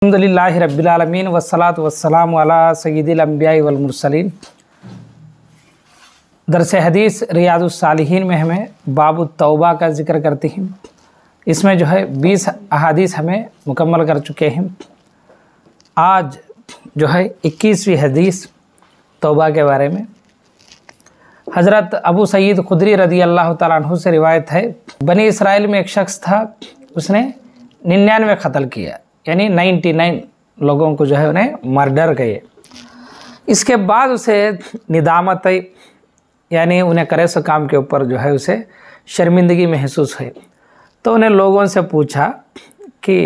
अल्हम्दुलिल्लाहि रब्बिल आलमीन वस्सलातु वस्सलामु अला सय्यिदिल अंबिया'i वल मुरसलीन। दरस हदीस रियादुस सालिहीन में हमें बाबु तौबा का ज़िक्र करती हैं। इसमें जो है 20 अहादीस हमें मुकम्मल कर चुके हैं। आज जो है 21वीं हदीस तौबा के बारे में हज़रत अबू सईद खुदरी रदी अल्लाह तआला अन्हु से रिवायत है। बनी इसराइल में एक शख्स था, उसने 99 कत्ल किया, यानी 99 लोगों को जो है उन्हें मर्डर किए। इसके बाद उसे निदामत आई, यानी उन्हें करे सो काम के ऊपर जो है उसे शर्मिंदगी महसूस हुई। तो उन्हें लोगों से पूछा कि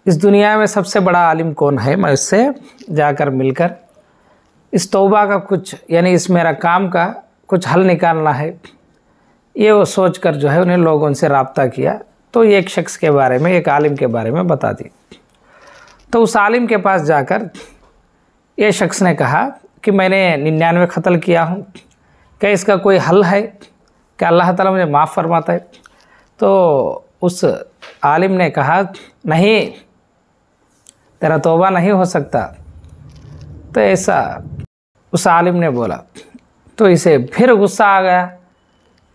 इस दुनिया में सबसे बड़ा आलिम कौन है, मैं उससे जाकर मिलकर इस तौबा का कुछ, यानी इस मेरा काम का कुछ हल निकालना है। ये वो सोच कर जो है उन्हें लोगों से रब्ता किया। तो एक शख्स के बारे में, एक आलिम के बारे में बता दी। तो उस आलिम के पास जाकर ये शख्स ने कहा कि मैंने 99 कत्ल किया हूँ, क्या इसका कोई हल है, क्या अल्लाह ताला मुझे माफ़ फरमाता है? तो उस आलिम ने कहा नहीं, तेरा तौबा नहीं हो सकता। तो ऐसा उस आलिम ने बोला। तो इसे फिर गुस्सा आ गया,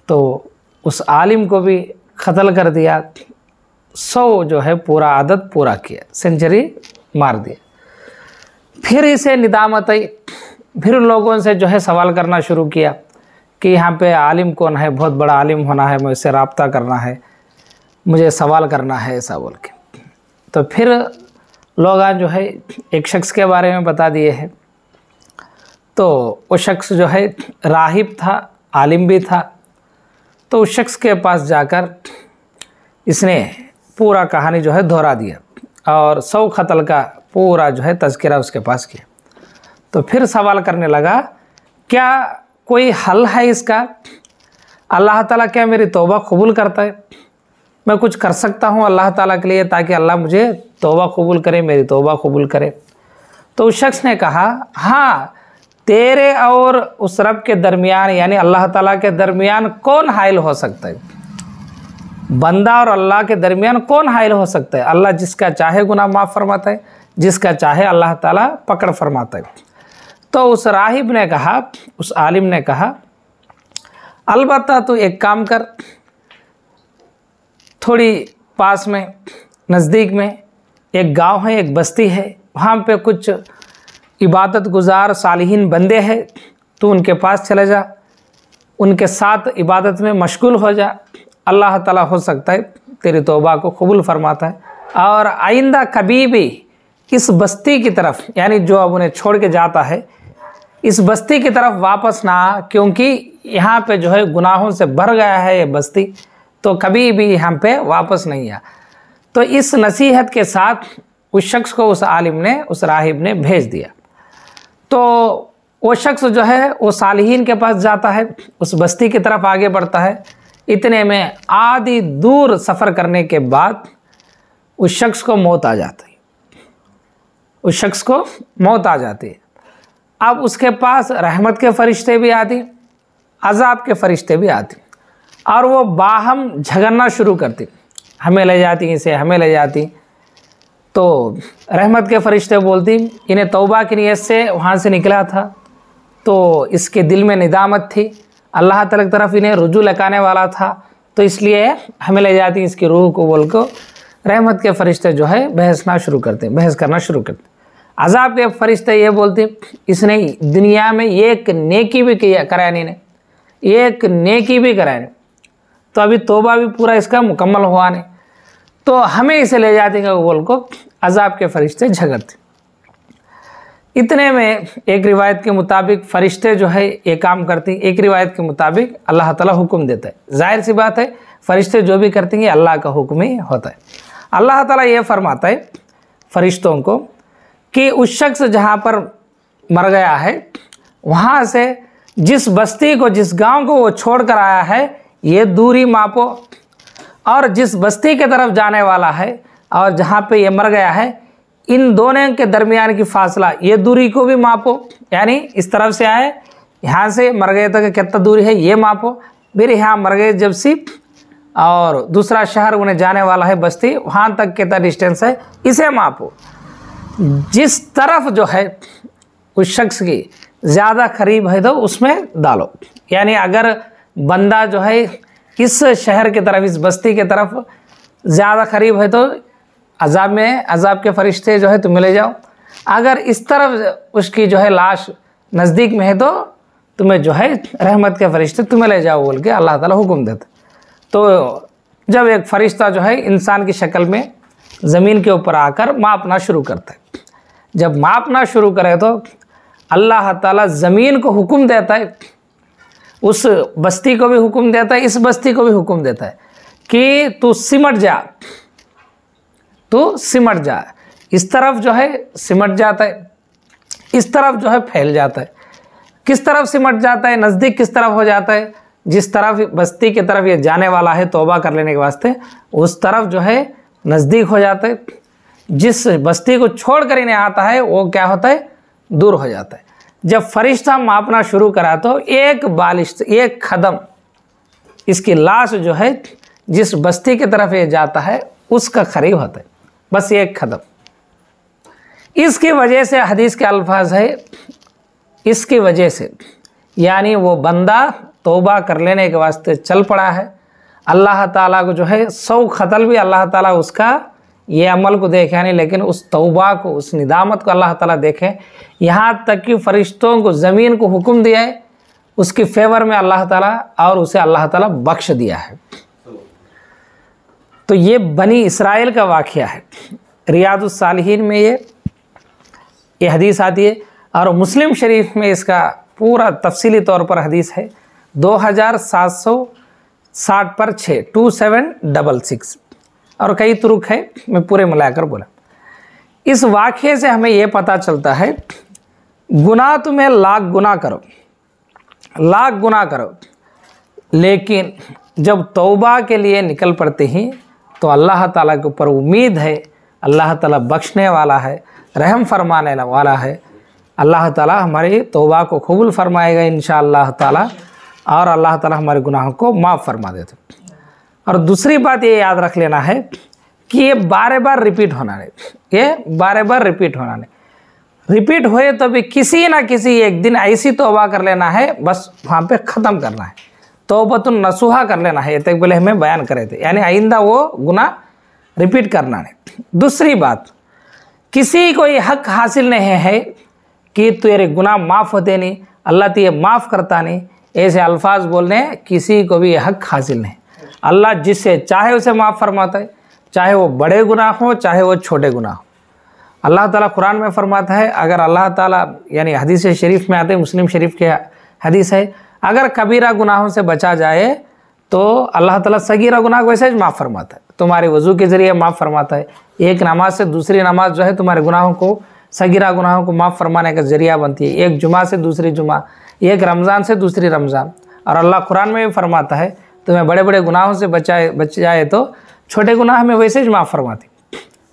तो उस आलिम को भी कत्ल कर दिया। 100 जो है पूरा आदत पूरा किया, सेंचुरी मार दिया। फिर इसे निदामत आई, फिर लोगों से जो है सवाल करना शुरू किया कि यहाँ पे आलिम कौन है, बहुत बड़ा आलिम होना है, मुझसे रब्ता करना है, मुझे सवाल करना है, ऐसा बोल के। तो फिर लोग आज जो है एक शख्स के बारे में बता दिए हैं। तो वो शख्स जो है राहिब था, आलिम भी था। तो उस शख्स के पास जाकर इसने पूरा कहानी जो है दोहरा दिया और 100 कत्ल का पूरा जो है तज़किरा उसके पास किया। तो फिर सवाल करने लगा, क्या कोई हल है इसका? अल्लाह ताला क्या मेरी तौबा कबूल करता है? मैं कुछ कर सकता हूँ अल्लाह ताला के लिए, ताकि अल्लाह मुझे तौबा कबूल करे, मेरी तौबा कबूल करे? तो उस शख्स ने कहा, हाँ, तेरे और उस रब के दरमियान, यानी अल्लाह ताला के दरमियान कौन हाइल हो सकता है? बंदा और अल्लाह के दरमियान कौन हाइल हो सकता है? अल्लाह जिसका चाहे गुनाह माफ़ फरमाता है, जिसका चाहे अल्लाह ताला पकड़ फरमाता है। तो उस राहिब ने कहा, उस आलिम ने कहा, अलबत्ता तू एक काम कर, थोड़ी पास में नज़दीक में एक गांव है, एक बस्ती है, वहाँ पे कुछ इबादत गुजार सालिहीन बंदे हैं, तू उनके पास चले जा, उनके साथ इबादत में मशगूल हो जा। अल्लाह ताला हो सकता है तेरी तौबा को कबूल फरमाता है। और आइंदा कभी भी इस बस्ती की तरफ, यानी जो अब उन्हें छोड़ के जाता है, इस बस्ती की तरफ वापस ना आ, क्योंकि यहाँ पे जो है गुनाहों से भर गया है ये बस्ती, तो कभी भी यहाँ पे वापस नहीं आ। तो इस नसीहत के साथ उस शख्स को उस आलिम ने, उस राहिब ने भेज दिया। तो वो शख्स जो है वो सालिहीन के पास जाता है, उस बस्ती की तरफ आगे बढ़ता है। इतने में आधी दूर सफ़र करने के बाद उस शख्स को मौत आ जाती है, उस शख्स को मौत आ जाती है। अब उसके पास रहमत के फरिश्ते भी आती, अज़ाब के फरिश्ते भी आती, और वो बाहम झगड़ना शुरू करती, हमें ले जाती इसे, हमें ले जाती। तो रहमत के फरिश्ते बोलती, इन्हें तौबा की नीयत से वहाँ से निकला था, तो इसके दिल में निदामत थी, अल्लाह ताला की तरफ इन्हें रुजू लगाने वाला था, तो इसलिए हमें ले जाती इसकी रूह को, बोल को रहमत के फरिश्ते जो है बहस करना शुरू करते। अज़ाब के फरिश्ते ये बोलते, इसने दुनिया में एक नेकी भी किया करानी ने, एक नेकी भी करानी, तो अभी तौबा भी पूरा इसका मुकम्मल हुआ नहीं, तो हमें इसे ले जाते हैं बोल को अज़ाब के फरिश्ते झगड़ते। इतने में एक रिवायत के मुताबिक फ़रिश्ते जो है ये काम करती, एक रिवायत के मुताबिक अल्लाह ताला हुक्म देता है। जाहिर सी बात है, फ़रिश्ते जो भी करती हैं अल्लाह का हुक्म ही होता है। अल्लाह ताला ये फरमाता है फ़रिश्तों को कि उस शख्स जहाँ पर मर गया है, वहाँ से जिस बस्ती को, जिस गांव को वो छोड़ कर आया है, ये दूरी मापो, और जिस बस्ती के तरफ जाने वाला है और जहाँ पे ये मर गया है, इन दोनों के दरमियान की फासला, ये दूरी को भी मापो। यानी इस तरफ से आए, यहाँ से मर गए तक कितना दूरी है ये मापो, फिर यहाँ मर गए जब सी और दूसरा शहर उन्हें जाने वाला है बस्ती, वहाँ तक कितना डिस्टेंस है इसे मापो। जिस तरफ जो है उस शख्स की ज़्यादा करीब है तो उसमें डालो। यानी अगर बंदा जो है इस शहर की तरफ, इस बस्ती की तरफ ज़्यादा करीब है तो अजाब के फरिश्ते जो है तुम ले जाओ। अगर इस तरफ उसकी जो है लाश नज़दीक में है तो तुम्हें जो है रहमत के फरिश्ते तुम्हें ले जाओ बोल के अल्लाह ताला हुक्म देते। तो जब एक फरिश्ता जो है इंसान की शक्ल में ज़मीन के ऊपर आकर मापना शुरू करता है, जब मापना शुरू करे तो अल्लाह ताला ज़मीन को हुक्म देता है, उस बस्ती को भी हुक्म देता है, इस बस्ती को भी हुक्म देता है कि तू सिमट जा, तू सिमट जा। इस तरफ जो है सिमट जाता है, इस तरफ जो है फैल जाता है। किस तरफ सिमट जाता है, नज़दीक किस तरफ हो जाता है, जिस तरफ बस्ती की तरफ ये जाने वाला है तौबा कर लेने के वास्ते, उस तरफ जो है नज़दीक हो जाता है। जिस बस्ती को छोड़ कर इन्हें आता है वो क्या होता है, दूर हो जाता है। जब फरिश्ता मापना शुरू करा तो एक बालिश, एक कदम इसकी लाश जो है जिस बस्ती की तरफ ये जाता है उसका करीब होता है, बस एक कदम। इसकी वजह से हदीस के अल्फाज है, इसकी वजह से यानी वो बंदा तौबा कर लेने के वास्ते चल पड़ा है, अल्लाह ताला को जो है 100 खतल भी अल्लाह ताला उसका ये अमल को देखे नहीं, लेकिन उस तौबा को, उस निदामत को अल्लाह ताला देखे। यहाँ तक कि फ़रिश्तों को ज़मीन को हुक्म दिया है उसकी फेवर में अल्लाह ताला, और उसे अल्लाह ताला बख्श दिया है। तो ये बनी इसराइल का वाक़या है। रियादुस सालिहीन में ये हदीस आती है और मुस्लिम शरीफ में इसका पूरा तफसीली तौर पर हदीस है 2760 पर 6 2766 और कई तुरुक है, मैं पूरे मिलाकर बोला। इस वाक़े से हमें यह पता चलता है गुनाह तुम्हें लाख गुनाह करो, लाख गुनाह करो, लेकिन जब तौबा के लिए निकल पड़ते हैं तो अल्लाह ताला के ऊपर उम्मीद है, अल्लाह ताला बख्शने वाला है, रहम फरमाने वाला है। अल्लाह ताला हमारी तौबा को कबूल फरमाएगा इंशाअल्लाह ताला, और अल्लाह ताला हमारे गुनाहों को माफ़ फरमा देते। और दूसरी बात ये याद रख लेना है कि ये बार बार रिपीट होना नहीं, ये बार बार रिपीट होना नहीं। रिपीट होए तो भी किसी ना किसी एक दिन ऐसी तौबा कर लेना है, बस वहाँ पे ख़त्म करना है, तौबतुन नसूहा कर लेना है। ये तक पहले हमें बयान करे थे, यानी आइंदा वो गुनाह रिपीट करना नहीं। दूसरी बात, किसी को ये हक हासिल नहीं है कि तेरे गुनाह माफ़ होते नहीं, अल्लाह तो ये माफ़ करता नहीं, ऐसे अल्फाज बोलने किसी को भी ये हक हासिल नहीं। अल्लाह जिससे चाहे उसे माफ़ फरमाता है, चाहे वो बड़े गुनाह हो चाहे वो छोटे गुनाह हो। अल्लाह ताला कुरान में फरमाता है, अगर अल्लाह ताला यानी हदीस शरीफ में आते हैं, मुस्लिम शरीफ के हदीस है, अगर कबीरा गुनाहों से बचा जाए तो अल्लाह ताला सगीरा गुनाह को वैसे ही माफ़ फरमाता है, तुम्हारे वज़ू के ज़रिए माफ़ फरमाता है। एक नमाज से दूसरी नमाज जो है तुम्हारे गुनाहों को, सगीरा गुनाहों को माफ़ फरमाने का ज़रिया बनती है। एक जुमा से दूसरी जुमा, एक रमज़ान से दूसरी रमज़ान। और अल्लाह कुरान में भी फरमाता है तुम्हें बड़े बड़े गुनाहों से बच जाए तो छोटे गुनाह हमें वैसे ही माफ़ फरमाती।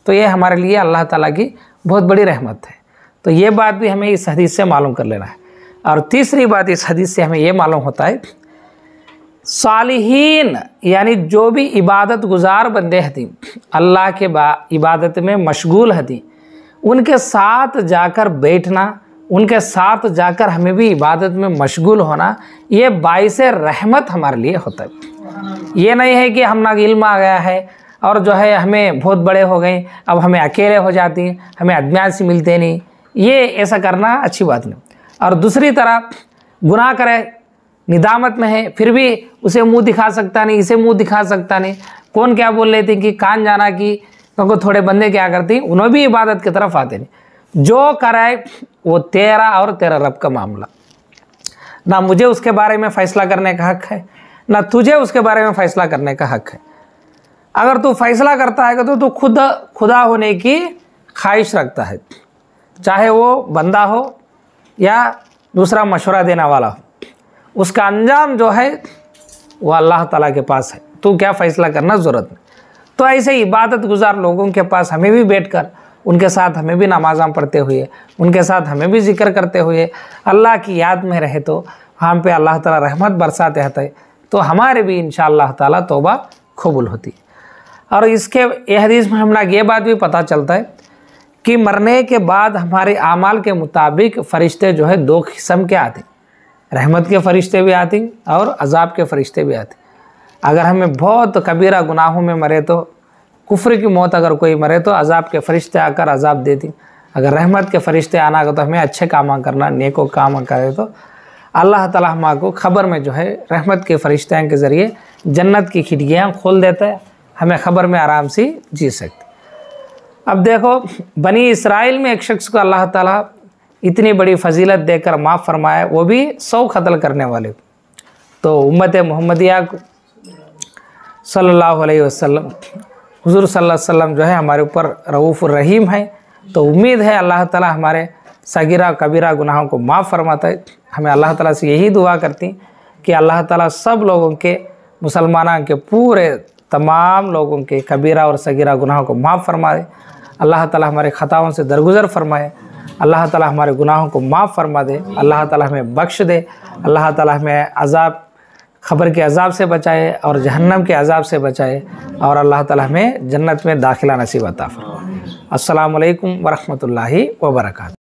तो ये हमारे लिए अल्लाह ताला की बहुत बड़ी रहमत है। तो ये बात भी हमें इस हदीस से मालूम कर लेना है। और तीसरी बात इस हदीस से हमें ये मालूम होता है, सालिहीन यानी जो भी इबादत गुजार बंदे हती, अल्लाह के इबादत में मशगूल हती, उनके साथ जाकर बैठना, उनके साथ जाकर हमें भी इबादत में मशगूल होना, ये बाइसे रहमत हमारे लिए होता है। ये नहीं है कि हम ना इल्म आ गया है और जो है हमें बहुत बड़े हो गए, अब हमें अकेले हो जाती हैं, हमें अज्ञान से मिलते नहीं, ये ऐसा करना अच्छी बात नहीं। और दूसरी तरफ गुनाह करे, निदामत में है, फिर भी उसे मुंह दिखा सकता नहीं, इसे मुंह दिखा सकता नहीं, कौन क्या बोल लेते कि कान जाना कि, क्योंकि थोड़े बंदे क्या करते हैं, उन्हें भी इबादत की तरफ आते नहीं। जो कराए वो तेरा और तेरा रब का मामला, ना मुझे उसके बारे में फ़ैसला करने का हक़ है, ना तुझे उसके बारे में फ़ैसला करने का हक़ है। अगर तू फैसला करता है तो तू खुद खुदा होने की ख्वाहिश रखता है, चाहे वो बंदा हो या दूसरा मशवरा देने वाला हो, उसका अंजाम जो है वो अल्लाह ताला के पास है, तू क्या फ़ैसला करना ज़रूरत नहीं। तो ऐसे इबादत गुजार लोगों के पास हमें भी बैठकर उनके साथ हमें भी नमाज़ां पढ़ते हुए, उनके साथ हमें भी जिक्र करते हुए अल्लाह की याद में रहे तो हम पे अल्लाह ताला रहमत बरसाते हैं, तो हमारे भी इंशाअल्लाह ताला तौबा कबूल होती है। और इसके ये हदीस में हमें ये बात भी पता चलता है कि मरने के बाद हमारे आमाल के मुताबिक फ़रिश्ते जो है दो किस्म के आते, रहमत के फ़रिश्ते भी आते और अज़ाब के फ़रिश्ते भी आते। अगर हमें बहुत कबीरा गुनाहों में मरे तो, कुफ्र की मौत अगर कोई मरे तो अज़ाब के फ़रिश्ते आकर अज़ाब देती। अगर रहमत के फ़रिश्ते आना हो तो हमें अच्छे काम करना, नेको काम करे तो अल्लाह ताला हमको खबर में जो है रहमत के फ़रिश्ते के ज़रिए जन्नत की खिड़कियाँ खोल देता है, हमें खबर में आराम से जी सकते। अब देखो, बनी इसराइल में एक शख्स को अल्लाह ताला इतनी बड़ी फजीलत देकर माफ़ फरमाया, वो भी 100 कत्ल करने वाले। तो उम्मत मुहम्मदिया सल्लल्लाहु अलैहि वसल्लम, हुज़ूर सल्लल्लाहु अलैहि वसल्लम जो है हमारे ऊपर रऊफ़ुर रहीम है। तो उम्मीद है अल्लाह ताला हमारे सगीरा कबीरा गुनाहों को माफ़ फरमाता है। हमें अल्लाह ताला से यही दुआ करती कि अल्लाह ताला सब लोगों के, मुसलमानों के पूरे तमाम लोगों के कबीरा और सगीरा गुनाहों को माफ़ फरमाए। अल्लाह ताला हमारे ख़ताओं से दरगुज़र फरमाए। अल्लाह ताला हमारे गुनाहों को माफ़ फरमा दे। अल्लाह ताला हमें बख्श दे। अल्लाह ताला हमें अज़ाब, ख़बर के अज़ाब से बचाए और जहन्नम के अज़ाब से बचाए, और अल्लाह ताला हमें जन्नत में दाखिला नसीब अता फरमाए। अस्सलामु अलैकुम वरहमतुल्लाहि वबरकातुहू।